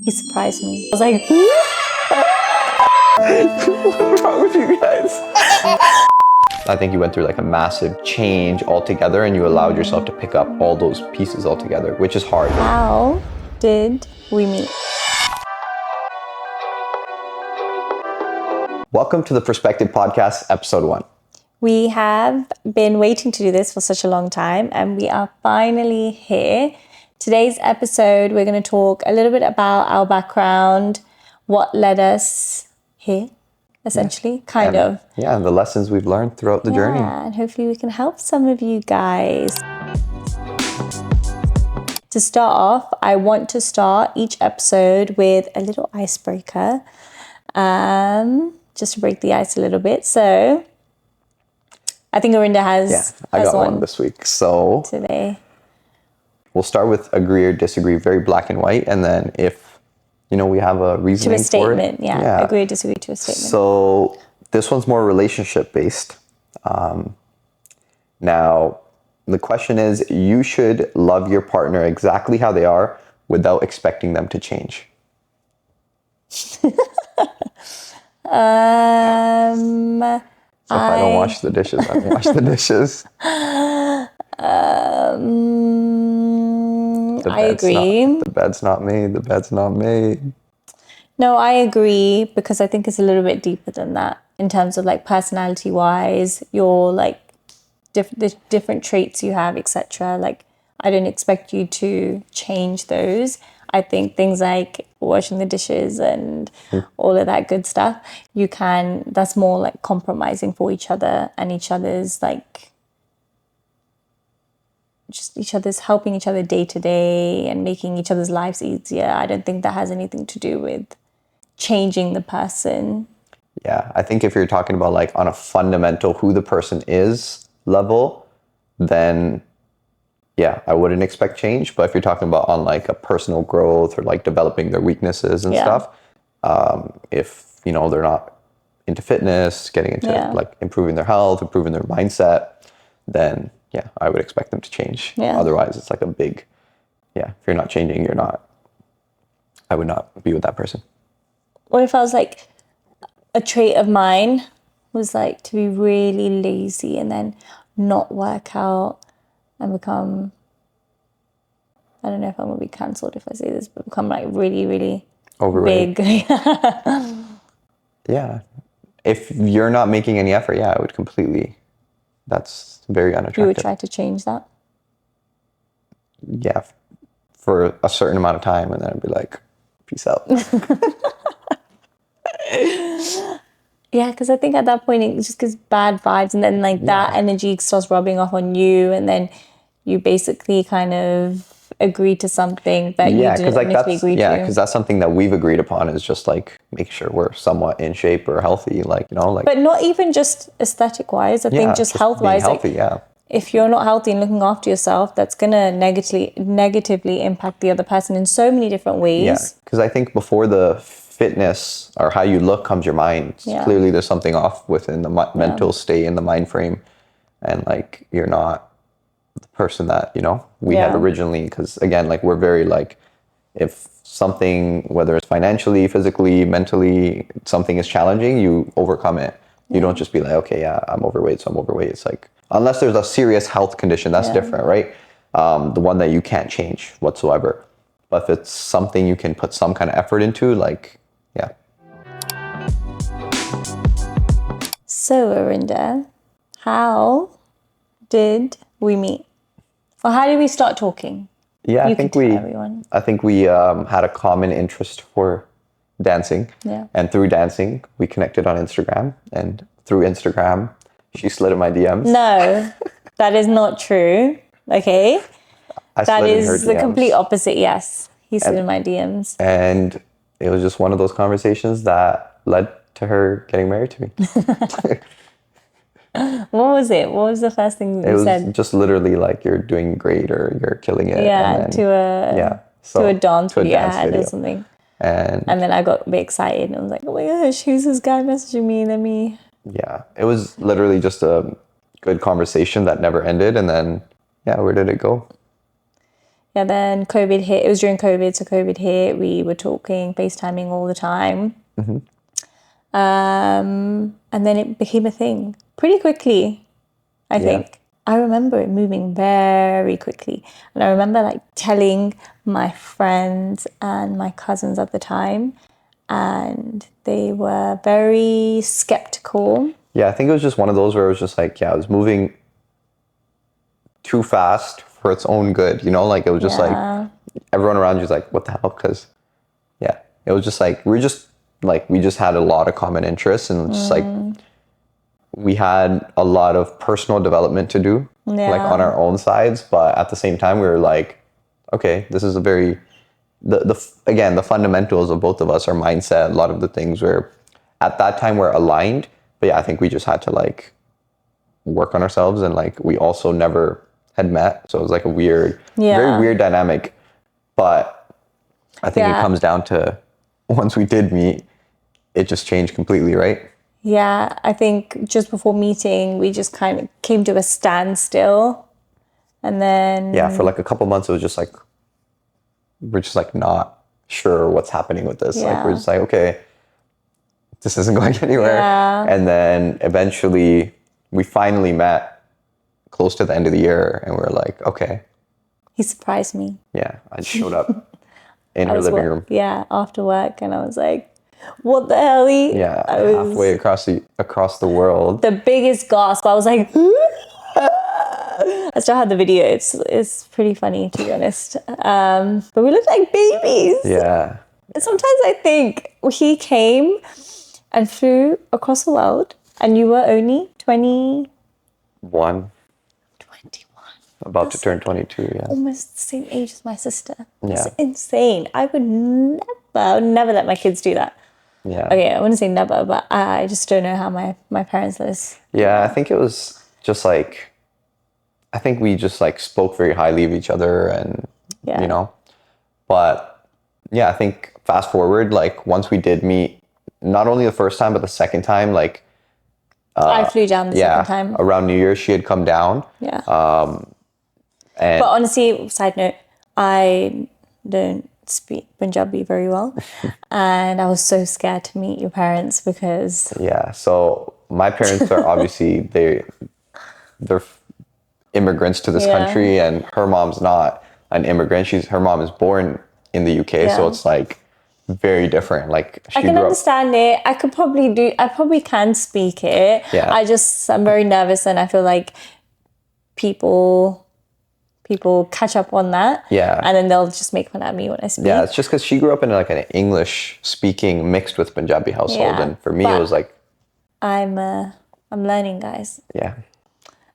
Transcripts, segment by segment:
He surprised me. I was like, what's wrong with you guys? I think you went through like a massive change altogether and you allowed yourself to pick up all those pieces altogether, which is hard. how did we meet? Welcome to the Perspectiv Podcast, episode 1. We have been waiting to do this for such a long time and we are finally here. Today's episode, we're going to talk a little bit about our background, what led us here, essentially, kind of. Yeah, and the lessons we've learned throughout the journey. Yeah, and hopefully we can help some of you guys. To start off, I want to start each episode with a little icebreaker, just to break the ice a little bit. So, I think Irinder has I got one this week. So today. We'll start with agree or disagree, very black and white, and then if we have a reasoning to a statement, for it, yeah, agree or disagree to a statement. So this one's more relationship based. Now the question is, you should love your partner exactly how they are without expecting them to change. So if I don't wash the dishes, I don't wash the dishes. I agree. The bed's not made. The bed's not made. No, I agree because I think it's a little bit deeper than that in terms of like personality wise, your like the different traits you have, etc. Like I don't expect you to change those. I think things like washing the dishes and all of that good stuff, that's more like compromising for each other and each other's like just each other's helping each other day to day and making each other's lives easier. I don't think that has anything to do with changing the person. Yeah, I think if you're talking about like on a fundamental who the person is level, then yeah, I wouldn't expect change. But if you're talking about on like a personal growth or like developing their weaknesses and stuff, if they're not into fitness, getting into like improving their health, improving their mindset, then yeah, I would expect them to change. Yeah. Otherwise, it's like a big, if you're not changing, I would not be with that person. What if I was like, a trait of mine was like to be really lazy and then not work out and become, I don't know if I'm going to be cancelled if I say this, but become like really, really overweight. Big. Yeah. If you're not making any effort, I would completely, that's very unattractive. You would try to change that? Yeah, for a certain amount of time, and then I'd be like, peace out. Yeah, because I think at that point it just gives bad vibes, and then like that energy starts rubbing off on you, and then you basically kind of agree to something that you didn't initially agree to. Yeah, because that's something that we've agreed upon is just like make sure we're somewhat in shape or healthy, like. But not even just aesthetic wise. I think just health wise. Healthy, If you're not healthy and looking after yourself, that's gonna negatively impact the other person in so many different ways. Yeah, because I think before the fitness or how you look comes your mind. Clearly, there's something off within the mental state and the mind frame, and like you're not the person that we had originally. Because again, like we're very like, if something, whether it's financially, physically, mentally, something is challenging, you overcome it. You don't just be like, okay, I'm overweight, so I'm overweight. It's like, unless there's a serious health condition, that's different, right? The one that you can't change whatsoever. But if it's something you can put some kind of effort into, like, So, Irinder, how did we meet? Or how did we start talking? Yeah, I think we had a common interest for dancing. Yeah. And through dancing, we connected on Instagram. And through Instagram, she slid in my DMs. No, that is not true. Okay. That is the complete opposite. Yes. He slid in my DMs. And it was just one of those conversations that led to her getting married to me. What was it? What was the first thing you said? It was just literally like, you're doing great or you're killing it. Yeah, and then, to a dance video I had or something. And then I got a bit excited and I was like, oh my gosh, who's this guy messaging me? Yeah, it was literally just a good conversation that never ended. And then, where did it go? Yeah, then COVID hit. It was during COVID, so COVID hit. We were talking, FaceTiming all the time. And then it became a thing pretty quickly, I think. I remember it moving very quickly. And I remember like telling my friends and my cousins at the time, and they were very skeptical. Yeah, I think it was just one of those where it was just like, it was moving too fast for its own good, you know? Like, it was just like, everyone around you was like, what the hell? Because, it was just like, we just had a lot of common interests, and just like, we had a lot of personal development to do, like on our own sides. But at the same time, we were like, okay, this is a very, again, the fundamentals of both of us, our mindset, a lot of the things were at that time were aligned. But yeah, I think we just had to like work on ourselves, and like we also never had met. So it was like a weird, very weird dynamic. But I think it comes down to once we did meet, it just changed completely, right? Yeah, I think just before meeting, we just kind of came to a standstill. And then... Yeah, for like a couple months, it was just like, we're just like not sure what's happening with this. Like, we're just like, okay, this isn't going anywhere. Yeah. And then eventually we finally met close to the end of the year, and we're like, okay. He surprised me. Yeah, I showed up in her living room. Yeah, after work, and I was like, what the hell? Yeah, halfway across the world. The biggest gasp. I was like, I still have the video. It's pretty funny, to be honest. But we look like babies. Yeah. Sometimes I think he came and flew across the world, and you were only 21. About to turn 22, yeah. Almost the same age as my sister. Yeah. It's insane. I would never let my kids do that. Yeah. Okay, I wouldn't say never, but I just don't know how my parents live. Yeah, I think it was just like, I think we just like spoke very highly of each other, and, you know, but yeah, I think fast forward, like once we did meet, not only the first time, but the second time, like, I flew down the second time. Around New Year's, she had come down. Yeah. And but honestly, side note, I don't speak Punjabi very well. And I was so scared to meet your parents because... Yeah, so my parents are obviously, they're immigrants to this country, and her mom's not an immigrant. Her mom is born in the UK, so it's like very different. Like I can understand it. I probably can speak it. Yeah. I'm very nervous, and I feel like people catch up on that. Yeah. And then they'll just make fun of me when I speak. Yeah, it's just because she grew up in like an English speaking mixed with Punjabi household. Yeah, And for me, it was like... I'm learning, guys. Yeah.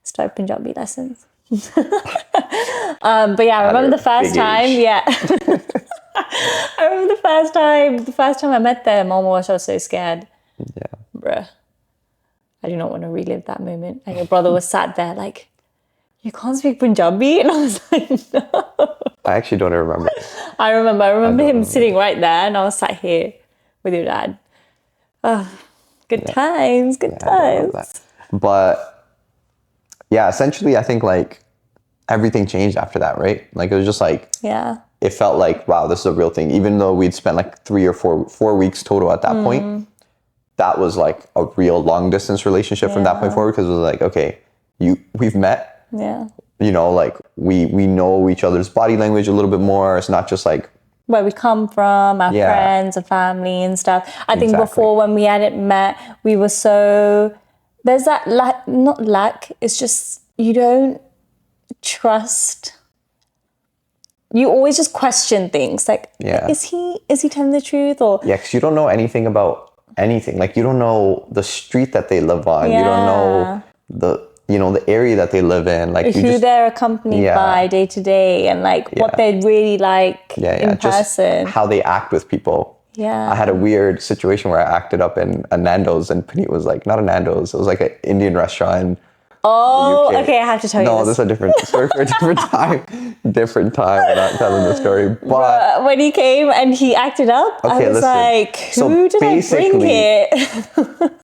Start Punjabi lessons. But yeah, I remember the first time. Yeah. I remember the first time I met them. Oh my gosh, I was so scared. Yeah. Bruh. I do not want to relive that moment. And your brother was sat there like, you can't speak Punjabi? And I was like, no. I actually don't remember. I remember him sitting right there, and I was sat here with your dad. Oh, good times. But yeah, essentially, I think like everything changed after that, right? Like it was just like, it felt like, wow, this is a real thing. Even though we'd spent like 3 or 4 weeks total at that point, that was like a real long distance relationship from that point forward, because it was like, okay, we've met. Yeah. You know, like we know each other's body language a little bit more. It's not just like where we come from, our friends and family and stuff. I think before, when we hadn't met, we were so... There's that not lack. It's just you don't trust. You always just question things. Like, is he telling the truth? Or because you don't know anything about anything. Like you don't know the street that they live on. You don't know the area that they live in, like who they're accompanied by day to day, and like what they're really like in person, just how they act with people. Yeah, I had a weird situation where I acted up in a Nando's, and Puneet was like, not a Nando's, it was like an Indian restaurant. Oh, okay, I have to tell you this. No, this is a different story for a different time. Different time. I'm not telling the story. But when he came and he acted up, I was like, who did I bring here?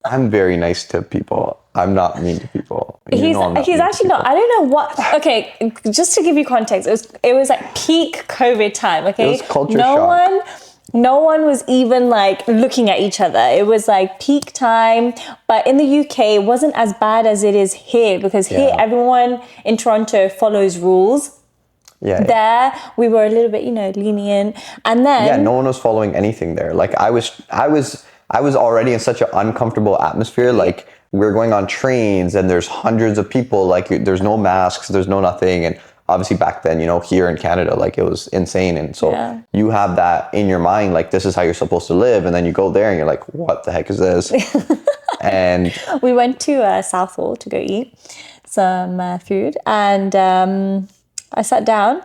I'm very nice to people. I'm not mean to people. You know I'm not He's mean to actually not. people. I don't know what. Okay, just to give you context, it was like peak COVID time. Okay, It was culture shock. No one was even like looking at each other. It was like peak time. But in the UK, it wasn't as bad as it is here, because here everyone in Toronto follows rules. Yeah. There we were a little bit, lenient, and then No one was following anything there. Like I was already in such an uncomfortable atmosphere. Like we're going on trains and there's hundreds of people. Like there's no masks, there's no nothing. And obviously back then, here in Canada, like it was insane. And so you have that in your mind, like this is how you're supposed to live. And then you go there and you're like, what the heck is this? And we went to Southall to go eat some food, and I sat down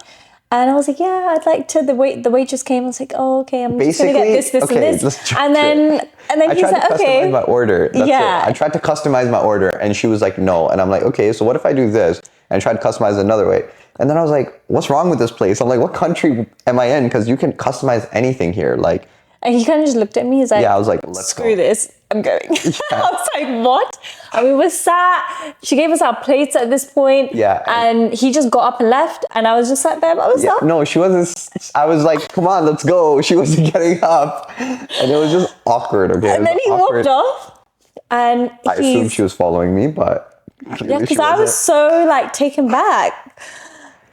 and I was like, yeah, I'd like to, the waitress came, I was like, oh, okay, I'm just gonna get this, and this. And then he said, okay. I tried to customize my order. That's it. I tried to customize my order and she was like, no. And I'm like, okay, so what if I do this? And I tried to customize it another way. And then I was like, what's wrong with this place? I'm like, what country am I in? Because you can customize anything here. Like, and he kind of just looked at me. He's like, I was like, let's screw this. I'm going. I was like, what? And we were sat. She gave us our plates at this point. Yeah. And he just got up and left. And I was just sat there by myself. No, she wasn't. I was like, come on, let's go. She wasn't getting up. And it was just awkward. Okay. And then he walked off. And I assumed she was following me, but yeah, because I was so like taken back.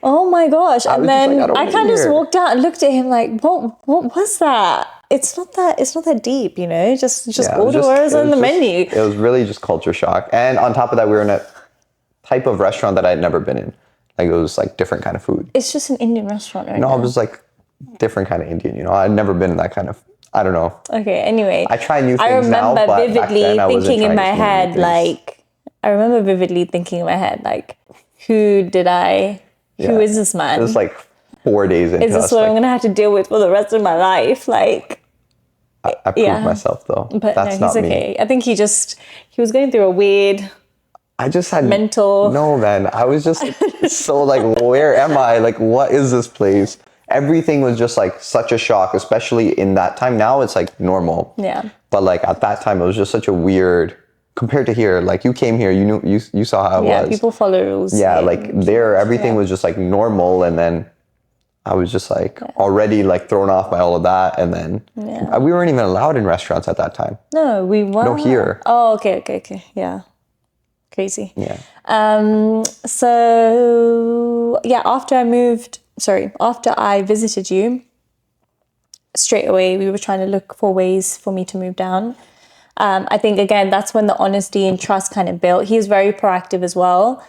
Oh my gosh. And then I kind of just walked out and looked at him like, what was that? It's not that deep, just order whatever's on the menu. It was really just culture shock. And on top of that, we were in a type of restaurant that I had never been in. Like it was like different kind of food. It's just an Indian restaurant, right? No, it was like different kind of Indian, I'd never been in that kind of, I don't know. Okay, anyway. I try new things now, but back then I wasn't thinking in my trying head, like, who is this man? It was like 4 days into Is this what I'm going to have to deal with for the rest of my life? Like, I proved myself though. But that's no, he's not okay. me. I think he was going through a weird. I just had mental. No, man. I was just so like, where am I? Like, what is this place? Everything was just like such a shock, especially in that time. Now it's like normal. Yeah. But like at that time, it was just such a weird. Compared to here, like you came here, you saw how it was. Yeah, people follow rules. Yeah, like there, everything was just like normal, and then I was just like already like thrown off by all of that, and then we weren't even allowed in restaurants at that time. No, we weren't. No, here. Oh, okay, yeah, crazy. Yeah. So yeah, after I visited you, straight away we were trying to look for ways for me to move down. I think again that's when the honesty and trust kind of built. He was very proactive as well.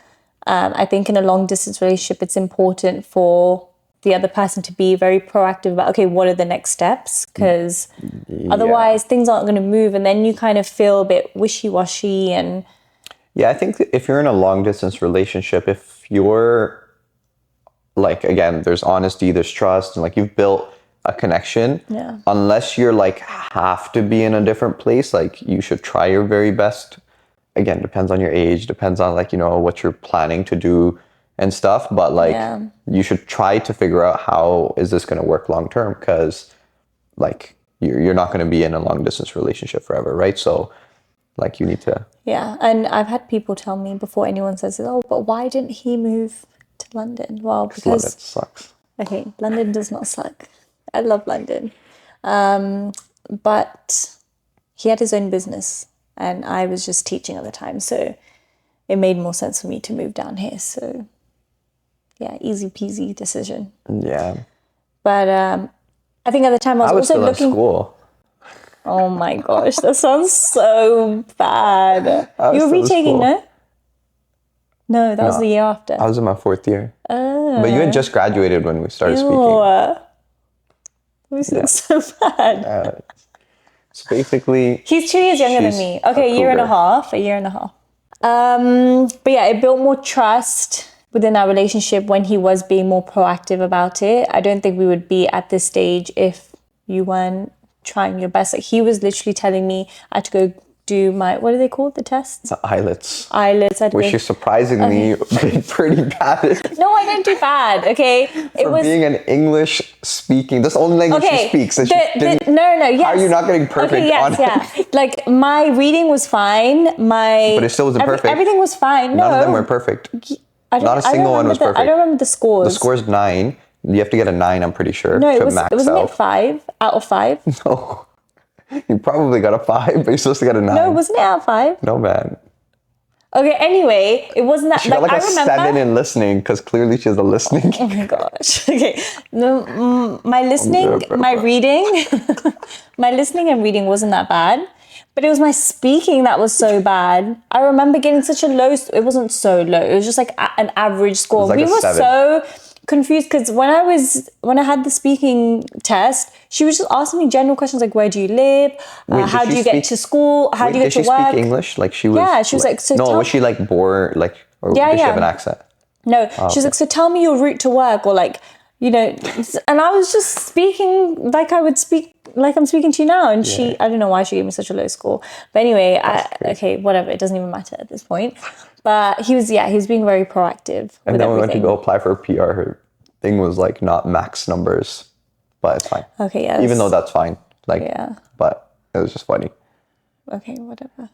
I think in a long distance relationship, it's important for the other person to be very proactive about, okay, what are the next steps? Because otherwise things aren't going to move, and then you kind of feel a bit wishy-washy. And yeah, I think if you're in a long distance relationship, if you're like, again, there's honesty, there's trust, and like you've built a connection, unless you're like have to be in a different place, like you should try your very best. Again, depends on your age, depends on like, what you're planning to do and stuff, but like you should try to figure out how is this going to work long term, because like you're not going to be in a long distance relationship forever, right? So like you need to and I've had people tell me before anyone says, oh, but why didn't he move to London? Well, because London sucks. Okay, London does not suck. I love London, but he had his own business and I was just teaching at the time, so it made more sense for me to move down here. So yeah, easy peasy decision. Yeah. But I think at the time I was also still looking. In school. Oh my gosh, that sounds so bad. You were retaking, no? No, that was the year after. I was in my 4th year. Oh. But you had just graduated when we started speaking. This looks so bad. So basically, he's 2 years younger than me. Okay, a year and a half. But yeah, it built more trust within our relationship when he was being more proactive about it. I don't think we would be at this stage if you weren't trying your best. Like he was literally telling me I had to go do my, what are they called, the tests? The IELTS. Which is surprisingly pretty bad. No, I didn't do bad, okay? It was being an English speaking, that's the only language she speaks. And no, yes. How are you not getting perfect on it? Like, my reading was fine. But it still wasn't perfect. Everything was fine. None of them were perfect. Not a single one was perfect. I don't remember the scores. The score's 9. You have to get a 9, I'm pretty sure. No, wasn't it 5 out of 5? No. You probably got a 5, but you're supposed to get a 9. No, wasn't it out of 5? No, man. Okay, anyway, it wasn't that. She got like a 7 in listening, because clearly she has a listening. Oh my gosh. Okay. No, my listening, my reading, my listening and reading wasn't that bad. But it was my speaking that was so bad. I remember getting such a low, it wasn't so low. It was just like an average score. Like we were 7. so confused because when I had the speaking test, she was just asking me general questions like, where do you live? How do you get to school? How do you get to work? Did she speak English? Like she was. Yeah, she was like, so no, was she like bored? Like, or did she have an accent? No, she was like, so tell me your route to work, or like, you know, and I was just speaking like I would speak, like I'm speaking to you now. And she, I don't know why she gave me such a low score. But anyway, okay, whatever. It doesn't even matter at this point. But he was being very proactive. And then we went to go apply for a PR. Her thing was like not max numbers, but it's fine. Okay, yeah. Even though that's fine. Like, but it was just funny. Okay, whatever.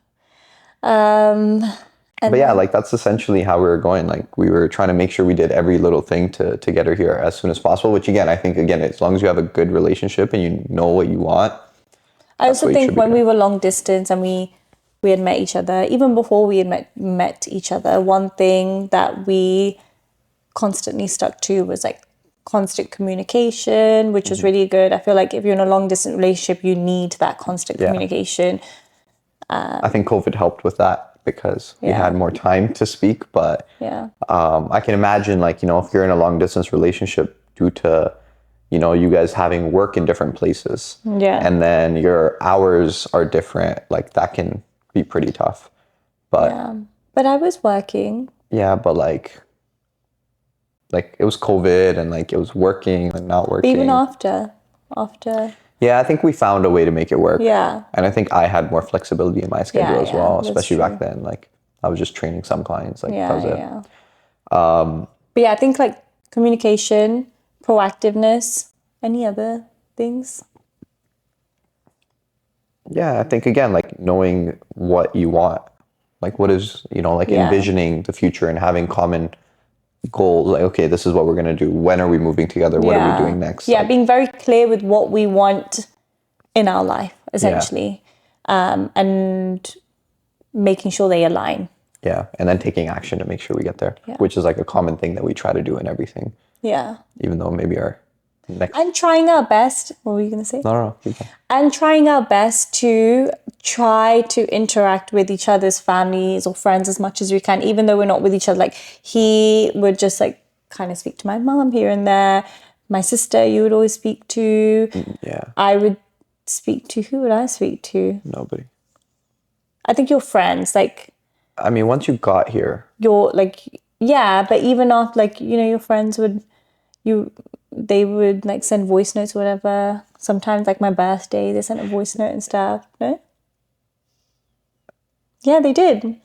But yeah, like that's essentially how we were going. Like we were trying to make sure we did every little thing to get her here as soon as possible, which again, I think as long as you have a good relationship and you know what you want. I also think when we were long distance and we had met each other, even before we had met each other, one thing that we constantly stuck to was like constant communication, which was really good. I feel like if you're in a long distance relationship, you need that constant communication. I think COVID helped with that because we had more time to speak, but I can imagine like, you know, if you're in a long distance relationship due to, you know, you guys having work in different places and then your hours are different, like that can be pretty tough. But I was working. Yeah, but like it was COVID and like it was working and not working. Even after. Yeah, I think we found a way to make it work. Yeah. And I think I had more flexibility in my schedule as well, especially true. back then. Like I was just training some clients. Like that was it. Yeah. But yeah, I think like communication, proactiveness, any other things? Yeah, I think again, like knowing what you want. Like what is, you know, like envisioning the future and having common goals. Like, okay, this is what we're going to do. When are we moving together? What are we doing next? Yeah, like, being very clear with what we want in our life, essentially. And making sure they align. Yeah, and then taking action to make sure we get there, which is like a common thing that we try to do in everything. Yeah. Even though maybe our next... And trying our best. What were you going to say? No. And trying our best to try to interact with each other's families or friends as much as we can, even though we're not with each other. Like he would just like kind of speak to my mom here and there. My sister, you would always speak to. Yeah. I would speak to, who would I speak to? Nobody. I think your friends, like... I mean, once you got here... You're like, yeah, but even after, like, you know, your friends would... They would like send voice notes or whatever. Sometimes like my birthday, they sent a voice note and stuff. No? Yeah, they did.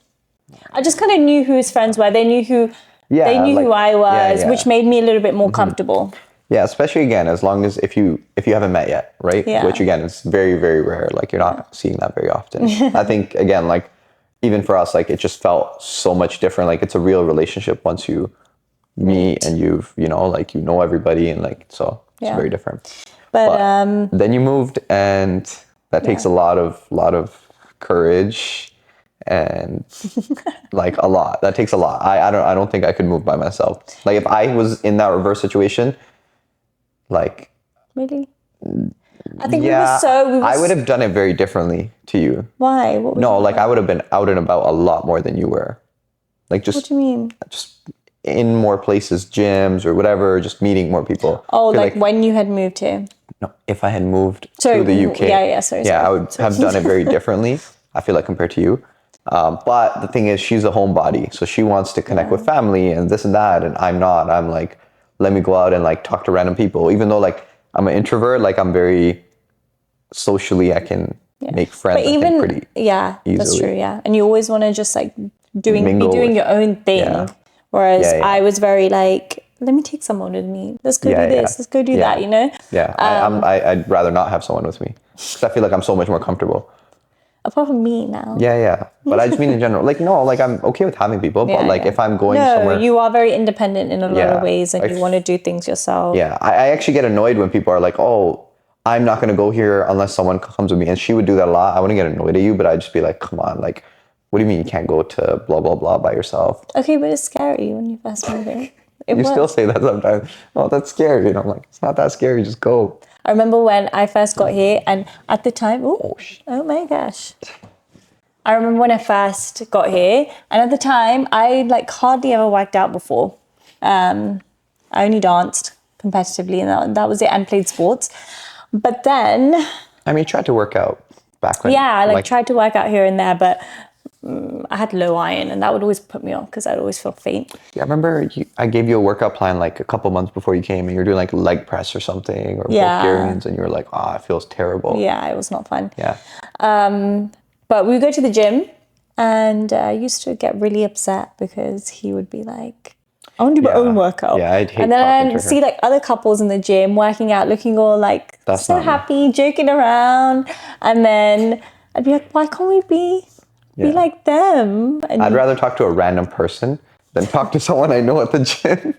I just kind of knew who his friends were. They knew who who I was, which made me a little bit more comfortable. Yeah, especially again, as long as if you haven't met yet, right? Yeah. Which again is very, very rare. Like you're not seeing that very often. I think again, like even for us, like it just felt so much different. Like it's a real relationship once you meet and you've, you know, like you know everybody and like so it's very different. But then you moved and that takes a lot of courage and like a lot. That takes a lot. I don't think I could move by myself. Like if I was in that reverse situation, like really? I think I would have done it very differently to you. Why? I would have been out and about a lot more than you were. Like just what do you mean? Just in more places, gyms or whatever, just meeting more people. Oh, like when you had moved here? No, if I had moved to the UK. Sorry. I would have done it very differently, I feel like, compared to you. But the thing is, she's a homebody. So she wants to connect with family and this and that. And I'm not. I'm like, let me go out and like talk to random people. Even though like I'm an introvert, like I'm very socially, I can make friends, But even, pretty yeah, easily. that's true, yeah. And you always want to just like be Mingle doing with- your own thing. Yeah. Whereas Yeah, yeah. I was very like, let me take someone with me. Let's go do this. Let's go do that, you know? Yeah, I'd rather not have someone with me because I feel like I'm so much more comfortable. Apart from me now. Yeah. But I just mean in general. Like, no, like I'm okay with having people, but like if I'm going somewhere. You are very independent in a lot of ways and you want to do things yourself. Yeah, I actually get annoyed when people are like, oh, I'm not going to go here unless someone comes with me. And she would do that a lot. I wouldn't get annoyed at you, but I'd just be like, come on, like, what do you mean you can't go to blah, blah, blah by yourself? Okay, but it's scary when you first move in. You still say that sometimes. Oh, that's scary. And I'm like, it's not that scary. Just go. I remember when I first got here and at the time, oh my gosh. I remember when I first got here and at the time I like hardly ever worked out before. I only danced competitively and that was it, and played sports. But then... I mean, you tried to work out back when... Yeah, I tried to work out here and there, but I had low iron and that would always put me off because I'd always feel faint. Yeah, I remember I gave you a workout plan like a couple months before you came and you were doing like leg press or something or Bulgarians and you were like, it feels terrible. Yeah, it was not fun. Yeah. But we would go to the gym and I used to get really upset because he would be like, I want to do my own workout. Yeah, I'd hate and then I'd see like other couples in the gym working out, looking all like so happy, joking around. And then I'd be like, why can't we be like them? And I'd rather talk to a random person than talk to someone I know at the gym.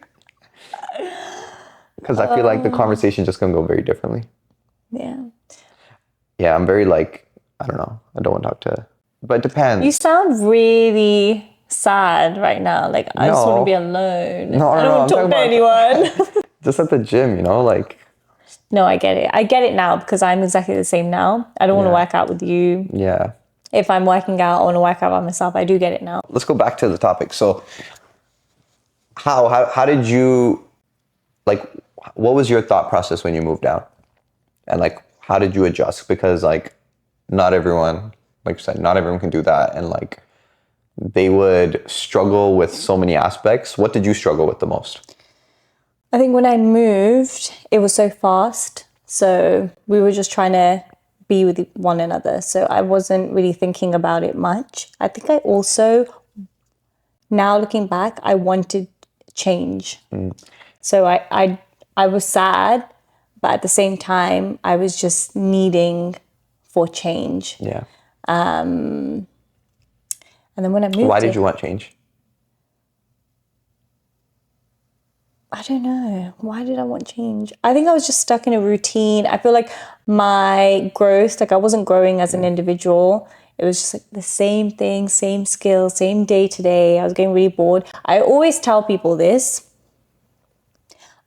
Because I feel like the conversation just going to go very differently. Yeah. Yeah, I'm very like, I don't know. I don't want to talk to, but it depends. You sound really sad right now. Like, I just want to be alone. I don't want to talk to anyone. Just at the gym, like. No, I get it. I get it now because I'm exactly the same now. I don't want to work out with you. Yeah. If I'm working out, I want to work out by myself. I do get it now. Let's go back to the topic. So how did you, like, what was your thought process when you moved down? And like, how did you adjust? Because like, not everyone, like you said, not everyone can do that. And like, they would struggle with so many aspects. What did you struggle with the most? I think when I moved, it was so fast. So we were just trying to be with one another. So I wasn't really thinking about it much. I think I also, now looking back, I wanted change. So I was sad, but at the same time, I was just needing for change. Yeah. And then when I moved... Why did you want change? I don't know. Why did I want change? I think I was just stuck in a routine. I feel like my growth, like I wasn't growing as an individual. It was just like the same thing, same skills, same day to day. I was getting really bored. I always tell people this.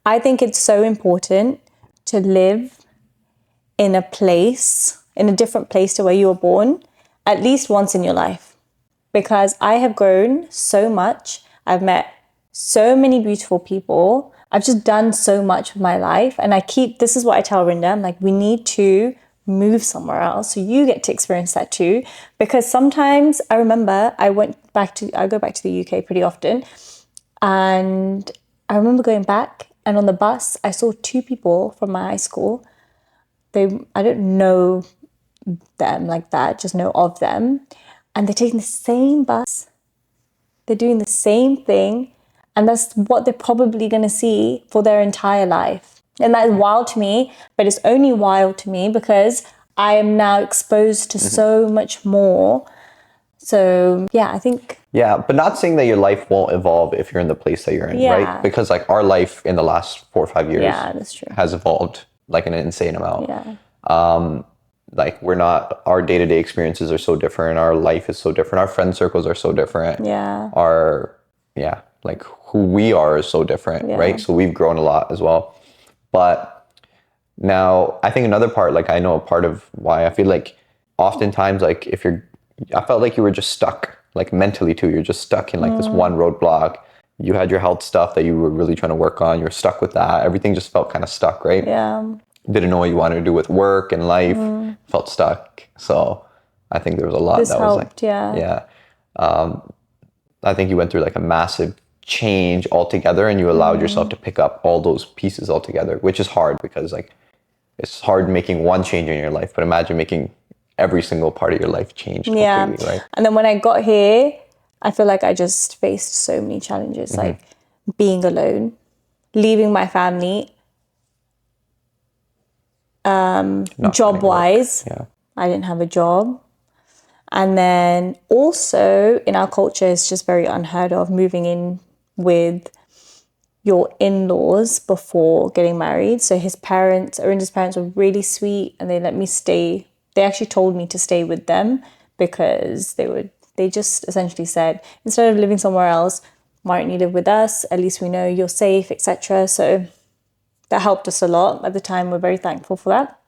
I think it's so important to live in a place, in a different place to where you were born, at least once in your life. Because I have grown so much. I've met so many beautiful people. I've just done so much with my life. And this is what I tell Irinder, I'm like, we need to move somewhere else so you get to experience that too. Because sometimes I remember I go back to the UK pretty often. And I remember going back and on the bus, I saw two people from my high school. I don't know them like that, just know of them. And they're taking the same bus. They're doing the same thing. And that's what they're probably going to see for their entire life. And that is wild to me, but it's only wild to me because I am now exposed to so much more. So, yeah, I think... Yeah, but not saying that your life won't evolve if you're in the place that you're in, right? Because like our life in the last 4 or 5 years that's true. has evolved like an insane amount. Yeah. Like our day-to-day experiences are so different. Our life is so different. Our friend circles are so different. Yeah. Like who we are is so different, right? So we've grown a lot as well. But now I think another part, like I know a part of why I feel like oftentimes like I felt like you were just stuck, like mentally too. You're just stuck in like this one roadblock. You had your health stuff that you were really trying to work on. You're stuck with that. Everything just felt kind of stuck, right? Yeah. Didn't know what you wanted to do with work and life. Felt stuck. So I think there was a lot this that helped, was like, I think you went through like a massive change altogether and you allowed yourself to pick up all those pieces altogether, which is hard because like it's hard making one change in your life, but imagine making every single part of your life changed completely, right? And then when I got here, I feel like I just faced so many challenges, like being alone, leaving my family, job-wise. Yeah. I didn't have a job. And then also in our culture, it's just very unheard of moving in with your in-laws before getting married. So Irinder's parents were really sweet, and they let me stay. They actually told me to stay with them because they just essentially said, instead of living somewhere else, why don't you live with us? At least we know you're safe, etc. So that helped us a lot. At the time, we're very thankful for that.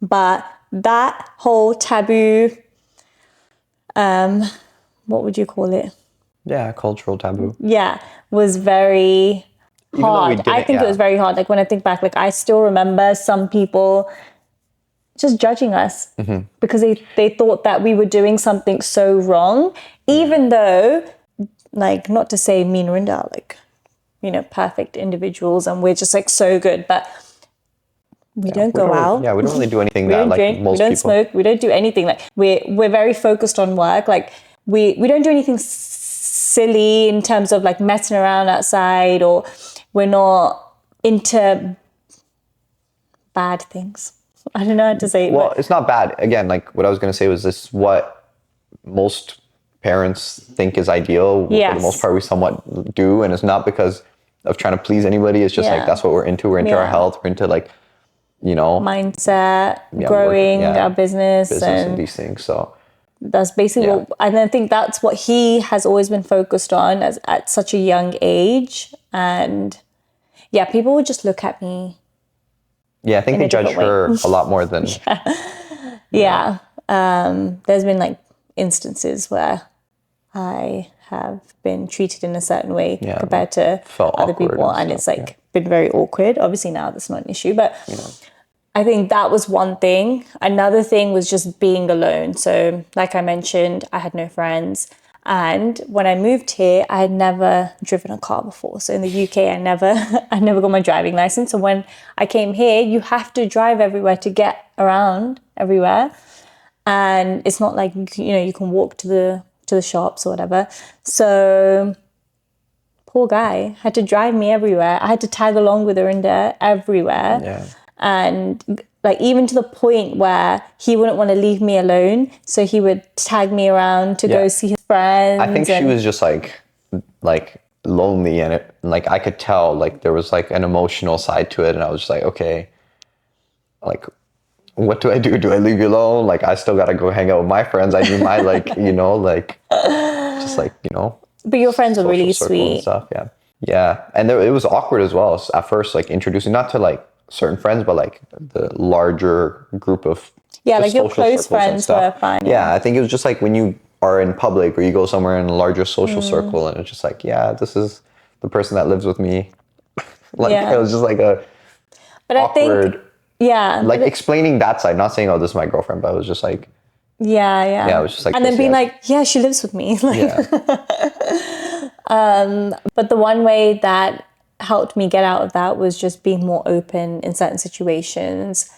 But that whole taboo, what would you call it? Yeah, cultural taboo. Yeah, was very hard. I think it was very hard. Like when I think back, like I still remember some people just judging us because they thought that we were doing something so wrong, even though, like, not to say me and Irinder are like, you know, perfect individuals and we're just like so good, but we don't go out. Yeah, we don't really do anything We that don't like drink, most we don't people. smoke, we don't do anything. Like we're very focused on work. Like we don't do anything silly in terms of like messing around outside, or we're not into bad things. I don't know how to say it. Well, it's not bad. Again, like what I was going to say was this: what most parents think is ideal. For the most part, we somewhat do, and it's not because of trying to please anybody. It's just like that's what we're into. We're into our health. We're into like, you know, mindset, growing our business and these things. So that's basically what, and I think that's what he has always been focused on at such a young age. And yeah, people would just look at me. Yeah, I think they judge her a lot more than. There's been like instances where I have been treated in a certain way compared to other people, and it's like been very awkward. Obviously now that's not an issue, but I think that was one thing. Another thing was just being alone. So like I mentioned, I had no friends. And when I moved here, I had never driven a car before. So in the UK, I never got my driving license. So when I came here, you have to drive everywhere to get around everywhere. And it's not like, you know, you can walk to the shops or whatever. So poor guy had to drive me everywhere. I had to tag along with Irinder everywhere. Yeah. And like even to the point where he wouldn't want to leave me alone, so he would tag me around to go see his friends. I think she was just like lonely, and it like I could tell like there was like an emotional side to it, and I was just like, okay, like what do I do? Do I leave you alone? Like I still gotta go hang out with my friends. I do my like, you know, like just like, you know. But your friends were really sweet. And stuff, yeah. And it was awkward as well at first, like introducing not to like certain friends, but like the larger group of like your close friends were fine. Yeah, I think it was just like when you are in public or you go somewhere in a larger social circle, and it's just like, this is the person that lives with me. Like it was just like a awkward. I think like explaining that side, not saying, oh, this is my girlfriend, but it was just like yeah, it was just like, and then being like, she lives with me. Like, but the one way that helped me get out of that was just being more open in certain situations.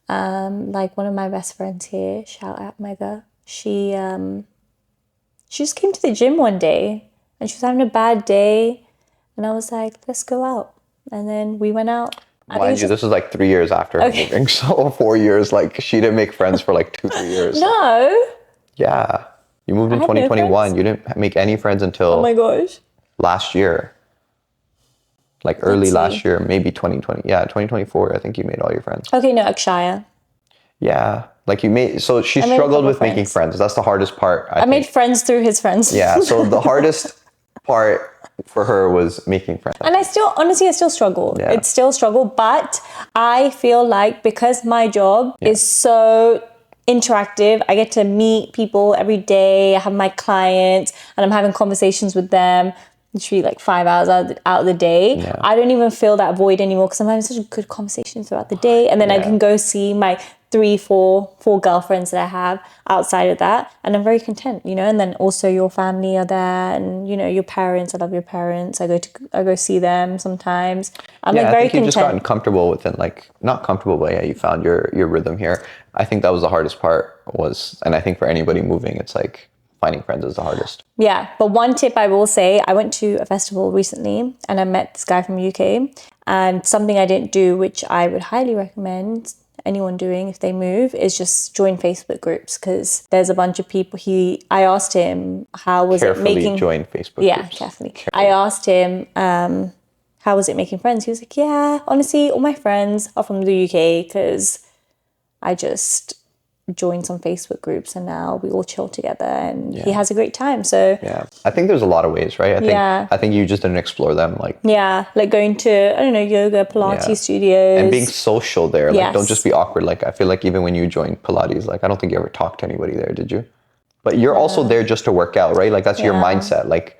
Like one of my best friends here, shout out Mega, she just came to the gym one day and she was having a bad day, and I was like, let's go out. And then we went out. Mind you, this was like 3 years after her moving, so 4 years, like she didn't make friends for like 2-3 years. No. Yeah. You moved in 2021. You didn't make any friends until oh my gosh, last year. Like early last year, maybe 2020. Yeah, 2024, I think you made all your friends. Okay, no, Akshaya. Yeah. Like you made, so she struggled with making friends. That's the hardest part. I made friends through his friends. Yeah. So the hardest part for her was making friends. And I still struggle. Yeah. It's still a struggle, but I feel like because my job is so interactive, I get to meet people every day. I have my clients and I'm having conversations with them literally like 5 hours out of the day. I don't even feel that void anymore because I'm having such a good conversation throughout the day. And then I can go see my four girlfriends that I have outside of that, and I'm very content, you know. And then also your family are there, and you know, your parents. I love your parents. I go see them sometimes. I'm like very I think you've content. just gotten comfortable within, like, not comfortable, but yeah, you found your rhythm here. I think that was the hardest part was, and I think for anybody moving, it's like finding friends is the hardest. Yeah, but one tip I will say, I went to a festival recently and I met this guy from UK, and something I didn't do, which I would highly recommend anyone doing if they move, is just join Facebook groups, because there's a bunch of people. I asked him how was Carefully it making join Facebook yeah groups. carefully. I asked him how was it making friends. He was like, yeah, honestly, all my friends are from the UK because I just joined some Facebook groups and now we all chill together, and he has a great time. So yeah, I think there's a lot of ways, right? I think you just didn't explore them, like like going to, I don't know, yoga, Pilates studios, and being social there. Like, Yes. don't just be awkward. Like, I feel like even when you joined Pilates, like, I don't think you ever talked to anybody there, did you? But you're also there just to work out, right? Like, that's your mindset. Like,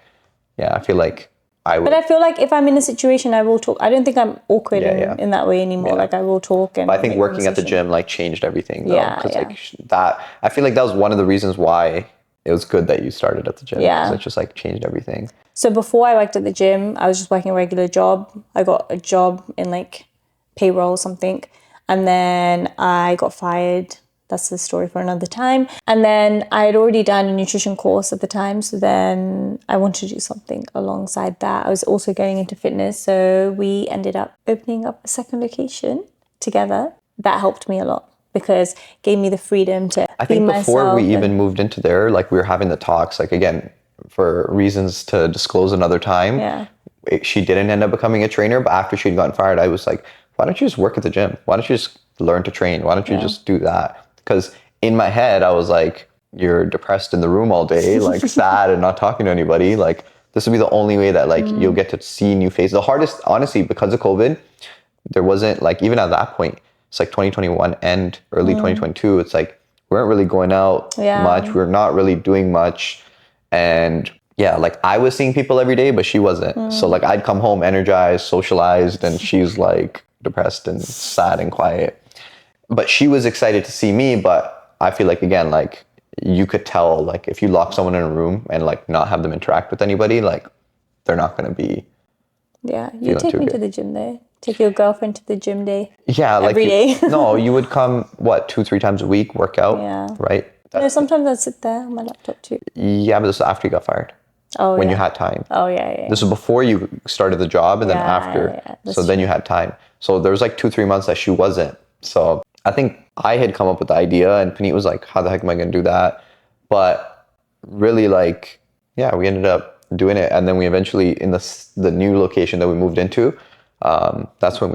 I feel like I would. But I feel like if I'm in a situation, I will talk. I don't think I'm awkward in that way anymore. Like, I will talk. And I think working at the gym like changed everything, though. Yeah, Because like that, I feel like that was one of the reasons why it was good that you started at the gym. Yeah. Because it just like changed everything. So before I worked at the gym, I was just working a regular job. I got a job in like payroll or something, and then I got fired. That's the story for another time. And then I had already done a nutrition course at the time. So then I wanted to do something alongside that. I was also going into fitness. So we ended up opening up a second location together. That helped me a lot because it gave me the freedom to I think be before myself. we even moved into there, like we were having the talks, like again, for reasons to disclose another time, she didn't end up becoming a trainer. But after she'd gotten fired, I was like, why don't you just work at the gym? Why don't you just learn to train? Why don't you just do that? Because in my head, I was like, you're depressed in the room all day, like sad and not talking to anybody. Like, this would be the only way that like you'll get to see new faces. The hardest, honestly, because of COVID, there wasn't like, even at that point, it's like 2021 and early 2022, it's like, we weren't really going out much. We're not really doing much. And yeah, like I was seeing people every day, but she wasn't. So like I'd come home energized, socialized, and she's like depressed and sad and quiet. But she was excited to see me, but I feel like, again, like you could tell, like if you lock someone in a room and like not have them interact with anybody, like they're not going to be. Yeah, you take me to the gym though. Take your girlfriend to the gym day. Yeah, like every day. No, you would come, 2-3 times a week, work out, right? No, sometimes I'd sit there on my laptop too. Yeah, but this was after you got fired. Oh, when you had time. Oh, yeah. This was before you started the job and then after. So then you had time. So there was like 2-3 months that she wasn't. So I think I had come up with the idea and Puneet was like, how the heck am I going to do that? But really like, we ended up doing it. And then we eventually, in the new location that we moved into, that's when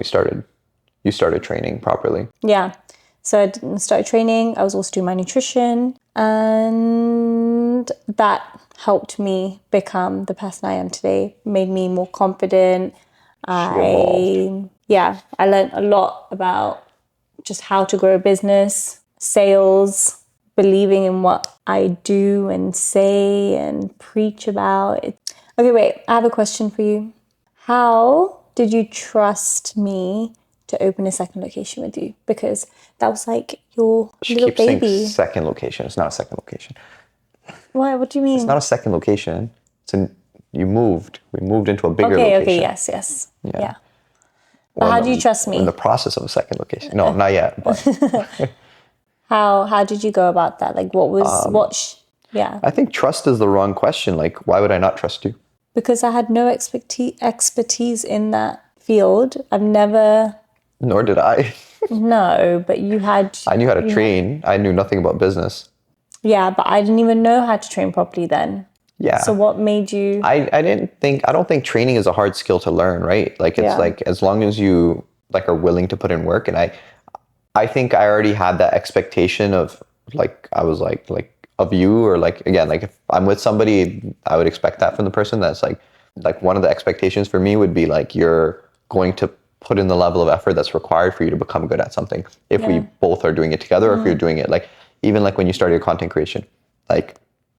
you started training properly. Yeah. So I started training. I was also doing my nutrition, and that helped me become the person I am today, made me more confident. I learned a lot about just how to grow a business, sales, believing in what I do and say and preach about. Okay, wait, I have a question for you. How did you trust me to open a second location with you? Because that was like your little baby. She keeps saying second location. It's not a second location. Why? What do you mean? It's not a second location. We moved into a bigger location. Okay, yes. Yeah. But how do you trust me? In the process of a second location. No, not yet. But how did you go about that? Like I think trust is the wrong question. Like, why would I not trust you? Because I had no expertise in that field. I've never... Nor did I. No, but you had... I knew how to train. I knew nothing about business. Yeah, but I didn't even know how to train properly then. Yeah. So what made you... I don't think training is a hard skill to learn, right? Like it's like, as long as you like are willing to put in work. And I think I already had that expectation of like, I was like of you, or like, again, like if I'm with somebody, I would expect that from the person. That's like one of the expectations for me would be like, you're going to put in the level of effort that's required for you to become good at something. If we both are doing it together, or if you're doing it like, even like when you started your content creation, like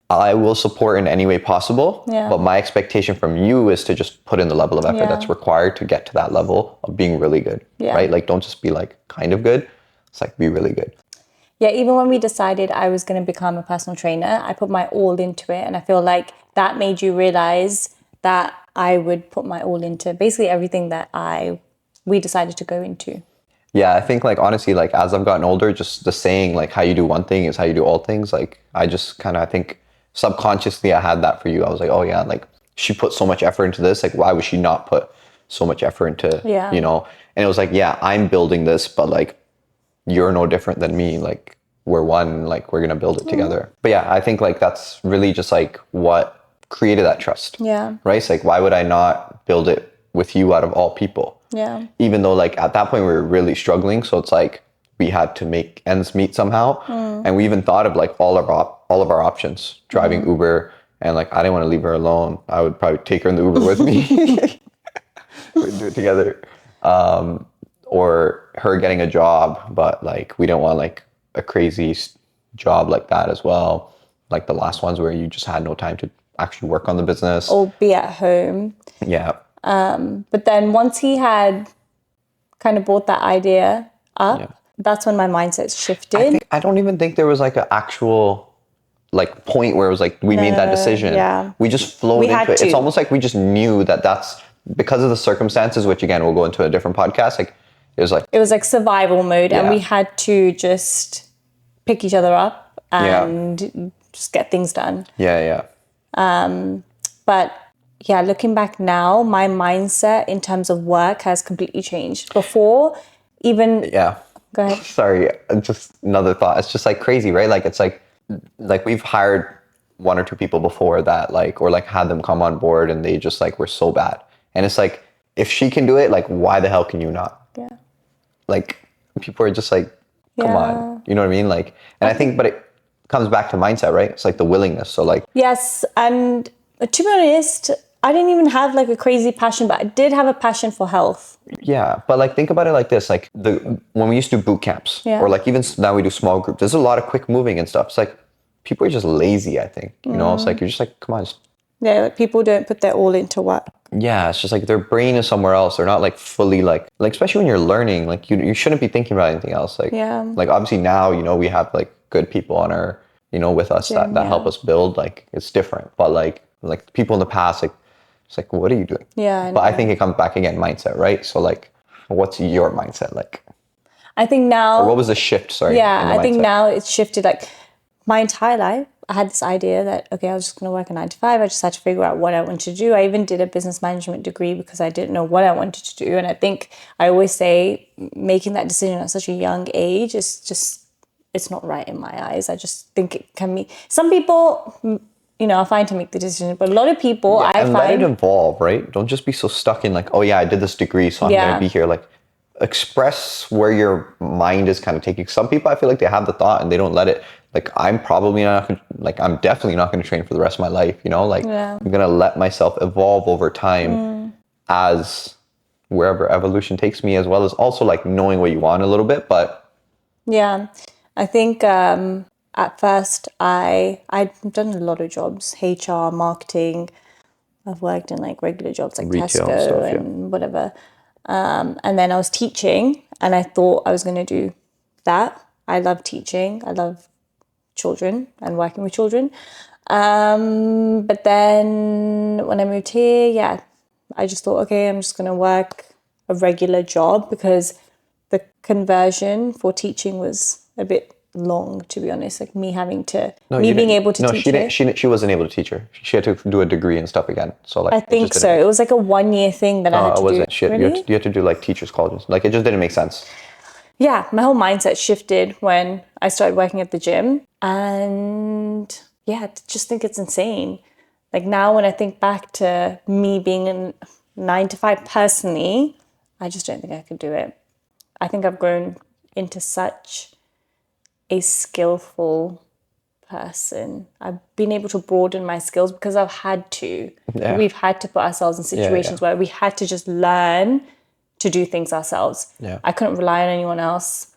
I will support in any way possible, but my expectation from you is to just put in the level of effort that's required to get to that level of being really good, right? Like don't just be like kind of good. It's like be really good. Yeah, even when we decided I was going to become a personal trainer, I put my all into it. And I feel like that made you realize that I would put my all into basically everything that we decided to go into. Yeah, I think like honestly, like as I've gotten older, just the saying like how you do one thing is how you do all things. Like I just kind of, I think subconsciously I had that for you. I was like, oh yeah, like she put so much effort into this. Like why would she not put so much effort into, Yeah. you know? And it was like, yeah, I'm building this, but like you're no different than me. Like we're one, like we're going to build it together. But yeah, I think like that's really just like what created that trust. Yeah. Right? It's like, why would I not build it with you out of all people? Yeah. Even though like at that point we were really struggling. So it's like we had to make ends meet somehow. And we even thought of like all of our options, driving Uber. And like, I didn't want to leave her alone. I would probably take her in the Uber with me. We'd do it together. Or her getting a job, but like we don't want like a crazy job like that as well. Like the last ones where you just had no time to actually work on the business. Or be at home. Yeah. But then once he had kind of brought that idea up, that's when my mindset shifted. I don't even think there was like an actual like point where it was like we made that decision. Yeah. We just flowed into it. It's almost like we just knew that that's because of the circumstances, which again we'll go into a different podcast. Like it was like survival mode, and we had to just pick each other up and just get things done. Yeah. But yeah, looking back now, my mindset in terms of work has completely changed. Before, even... Yeah. Go ahead. Sorry, just another thought. It's just like crazy, right? Like it's like we've hired one or two people before that, like, or like had them come on board and they just like were so bad. And it's like, if she can do it, like why the hell can you not? Yeah. Like people are just like, come on. You know what I mean? Like, and I think, but it comes back to mindset, right? It's like the willingness. So like... Yes, and to be honest, I didn't even have like a crazy passion, but I did have a passion for health. Yeah, but like think about it like this, like when we used to do boot camps or like even now we do small groups, there's a lot of quick moving and stuff. It's like people are just lazy, I think, you know? It's like, you're just like, come on. Yeah, like people don't put their all into work. Yeah, it's just like their brain is somewhere else. They're not like fully like especially when you're learning, like you shouldn't be thinking about anything else. Like, like obviously now, you know, we have like good people on our, you know, with us that help us build, like it's different. But like people in the past, like, it's like, what are you doing? Yeah. But I think it comes back again, mindset, right? So like, what's your mindset like? I think now... Or what was the shift, sorry? Yeah, I think now it's shifted. Like my entire life, I had this idea that, okay, I was just going to work a 9 to 5. I just had to figure out what I wanted to do. I even did a business management degree because I didn't know what I wanted to do. And I think I always say making that decision at such a young age is just, it's not right in my eyes. I just think it can be... Some people... You know, are fine to make the decision, but a lot of people I find... let it evolve, right? Don't just be so stuck in like, oh yeah, I did this degree, so I'm going to be here. Like, express where your mind is kind of taking. Some people, I feel like they have the thought and they don't let it. Like, I'm definitely not going to train for the rest of my life, you know? Like, I'm going to let myself evolve over time as wherever evolution takes me, as well as also like knowing what you want a little bit, but... Yeah, I think... At first, I'd done a lot of jobs, HR, marketing. I've worked in like regular jobs like retail Tesco stuff, and whatever. And then I was teaching and I thought I was going to do that. I love teaching. I love children and working with children. But then when I moved here, I just thought, okay, I'm just going to work a regular job because the conversion for teaching was a bit long, to be honest. Like me having to, being able to teach her. She wasn't able to teach her. She had to do a degree and stuff again. So like, I think so. It was like a 1 year thing that I had to do. No, it wasn't. Really? You had to do like teachers' colleges. Like it just didn't make sense. Yeah, my whole mindset shifted when I started working at the gym. And yeah, I just think it's insane. Like now when I think back to me being in 9 to 5 personally, I just don't think I could do it. I think I've grown into such a skillful person. I've been able to broaden my skills because I've had to. Yeah. We've had to put ourselves in situations where we had to just learn to do things ourselves. Yeah. I couldn't rely on anyone else.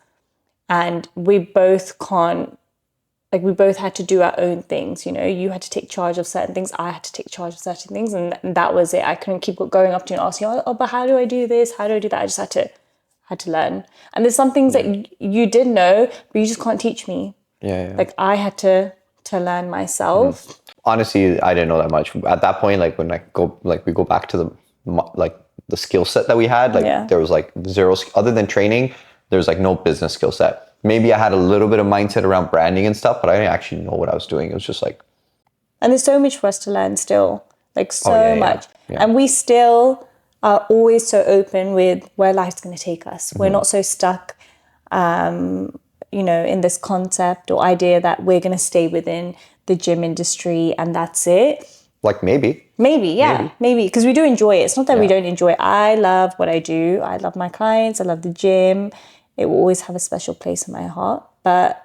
And we both had to do our own things. You know, you had to take charge of certain things. I had to take charge of certain things. And that was it. I couldn't keep going up to you and asking, oh, but how do I do this? How do I do that? I had to learn. And there's some things that you did know, but you just can't teach me. Yeah. Like I had to learn myself. Honestly, I didn't know that much at that point. Like when we go back to the skill set that we had, there was like zero, other than training, there's like no business skill set. Maybe I had a little bit of mindset around branding and stuff, but I didn't actually know what I was doing. It was just like, and there's so much for us to learn still, like much. Yeah. And we still are always so open with where life's going to take us. We're not so stuck, in this concept or idea that we're going to stay within the gym industry and that's it. Like maybe, because we do enjoy it. It's not that we don't enjoy it. I love what I do. I love my clients. I love the gym. It will always have a special place in my heart. But,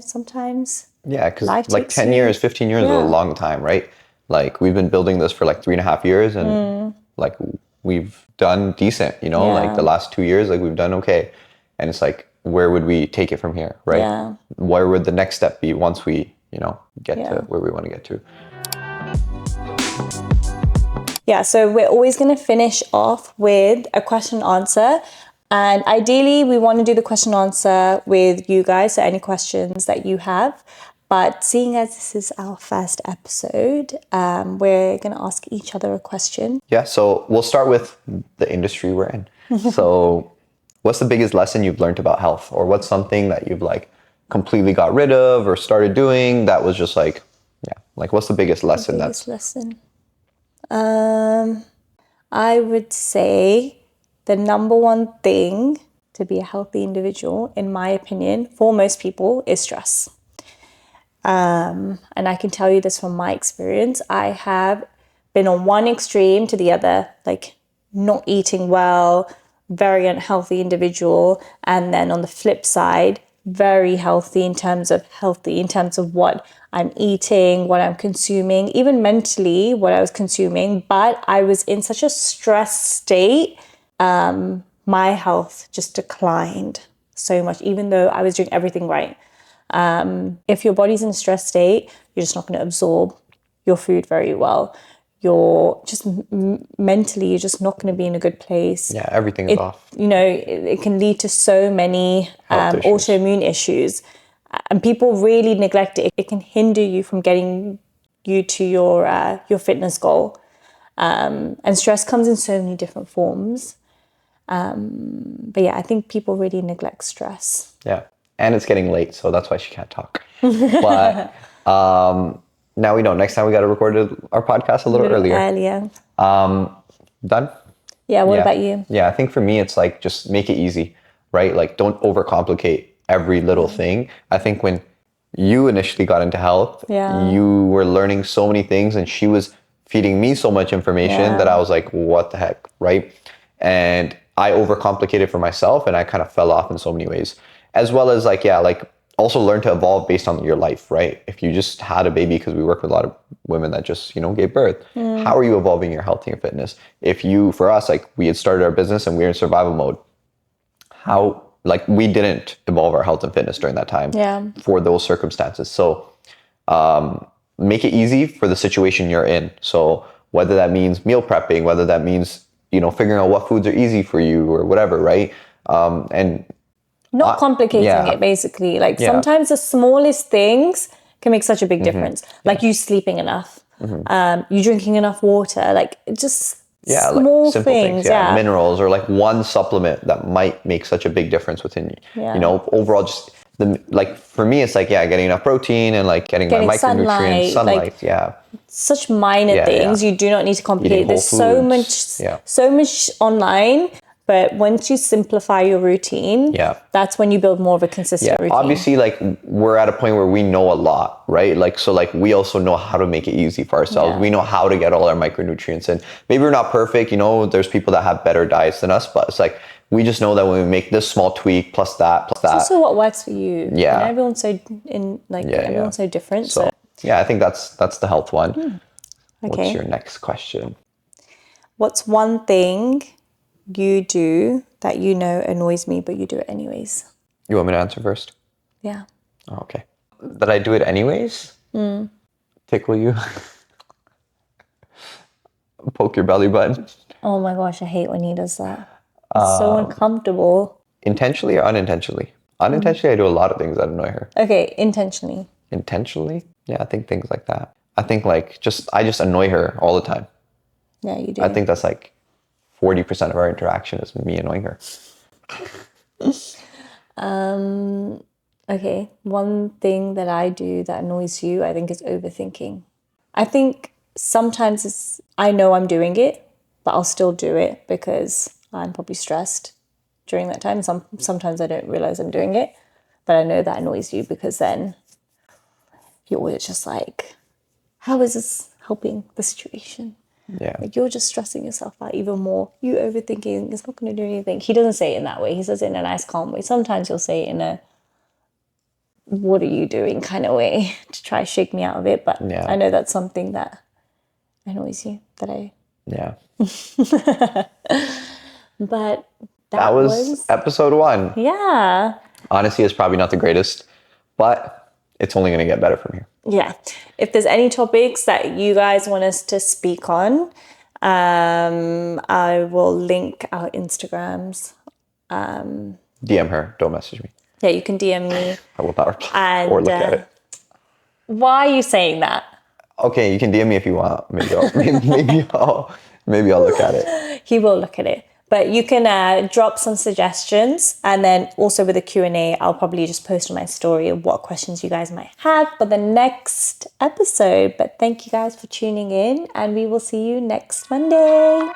sometimes... Yeah, because like 10 years, 15 years is a long time, right? Like we've been building this for like 3.5 years and like we've done decent, like the last 2 years, like we've done okay. And it's like, where would we take it from here, right? Yeah. Where would the next step be once we, get to where we want to get to? Yeah, so we're always going to finish off with a question answer. And ideally, we want to do the question answer with you guys, so any questions that you have. But seeing as this is our first episode, we're going to ask each other a question. Yeah, so we'll start with the industry we're in. So what's the biggest lesson you've learned about health? Or what's something that you've like completely got rid of or started doing that was just like, what's the biggest lesson? I would say the number one thing to be a healthy individual, in my opinion, for most people, is stress. And I can tell you this from my experience. I have been on one extreme to the other, like not eating well, very unhealthy individual. And then on the flip side, very healthy in terms of what I'm eating, what I'm consuming, even mentally what I was consuming. But I was in such a stressed state. My health just declined so much, even though I was doing everything right. If your body's in a stress state, you're just not going to absorb your food very well. You're just mentally, you're just not going to be in a good place. Yeah, everything is off. It can lead to so many autoimmune issues. And people really neglect it. It can hinder you from getting you to your fitness goal. And stress comes in so many different forms. But yeah, I think people really neglect stress. Yeah. And it's getting late, so that's why she can't talk. But now we know. Next time we got to record our podcast a little earlier. Done? Yeah, what about you? Yeah, I think for me, it's like just make it easy, right? Like don't overcomplicate every little thing. I think when you initially got into health, you were learning so many things and she was feeding me so much information that I was like, what the heck, right? And I overcomplicated for myself and I kind of fell off in so many ways. As well as also learn to evolve based on your life, right? If you just had a baby, because we work with a lot of women that just, gave birth, how are you evolving your health and your fitness? For us, we had started our business and we were in survival mode. We didn't evolve our health and fitness during that time for those circumstances. So make it easy for the situation you're in. So whether that means meal prepping, whether that means, figuring out what foods are easy for you or whatever, right? And not complicating it, basically. Sometimes the smallest things can make such a big difference. Like you sleeping enough, you drinking enough water, just small simple things. Minerals or one supplement that might make such a big difference within overall just for me it's getting enough protein and getting my micronutrients, sunlight, such minor things. You do not need to complicate. There's so much online. But once you simplify your routine, that's when you build more of a consistent routine. Obviously, we're at a point where we know a lot, right? We also know how to make it easy for ourselves. Yeah. We know how to get all our micronutrients in. Maybe we're not perfect, there's people that have better diets than us, but it's we just know that when we make this small tweak plus that. It's also what works for you. Yeah. And everyone's so everyone's so different. So I think that's the health one. Okay. What's your next question? What's one thing you do that annoys me, but you do it anyways? You want me to answer first? Yeah. Oh, okay. That I do it anyways? Tickle you? Poke your belly button? Oh my gosh, I hate when he does that. It's so uncomfortable. Intentionally or unintentionally? Unintentionally, I do a lot of things that annoy her. Okay, intentionally. Intentionally? Yeah, I think things like that. I think like I just annoy her all the time. Yeah, you do. I think that's like 40% of our interaction is me annoying her. Okay, one thing that I do that annoys you, I think, is overthinking. I think sometimes I know I'm doing it, but I'll still do it because I'm probably stressed during that time. Sometimes I don't realize I'm doing it, but I know that annoys you because then you're always just like, how is this helping the situation? Yeah. Like, you're just stressing yourself out even more. You overthinking, it's not going to do anything. He doesn't say it in that way. He says it in a nice, calm way. Sometimes he'll say it in a, what are you doing kind of way to try to shake me out of it. But Yeah. I know that's something that annoys you, that I... Yeah. But That was episode 1. Yeah. Honestly, it's probably not the greatest, but it's only going to get better from here. Yeah. If there's any topics that you guys want us to speak on, I will link our Instagrams. DM her. Don't message me. Yeah, you can DM me. I will not reply or look at it. Why are you saying that? Okay, you can DM me if you want. Maybe I'll look at it. He will look at it. But you can drop some suggestions, and then also with the Q&A, I'll probably just post on my story of what questions you guys might have for the next episode. But thank you guys for tuning in, and we will see you next Monday.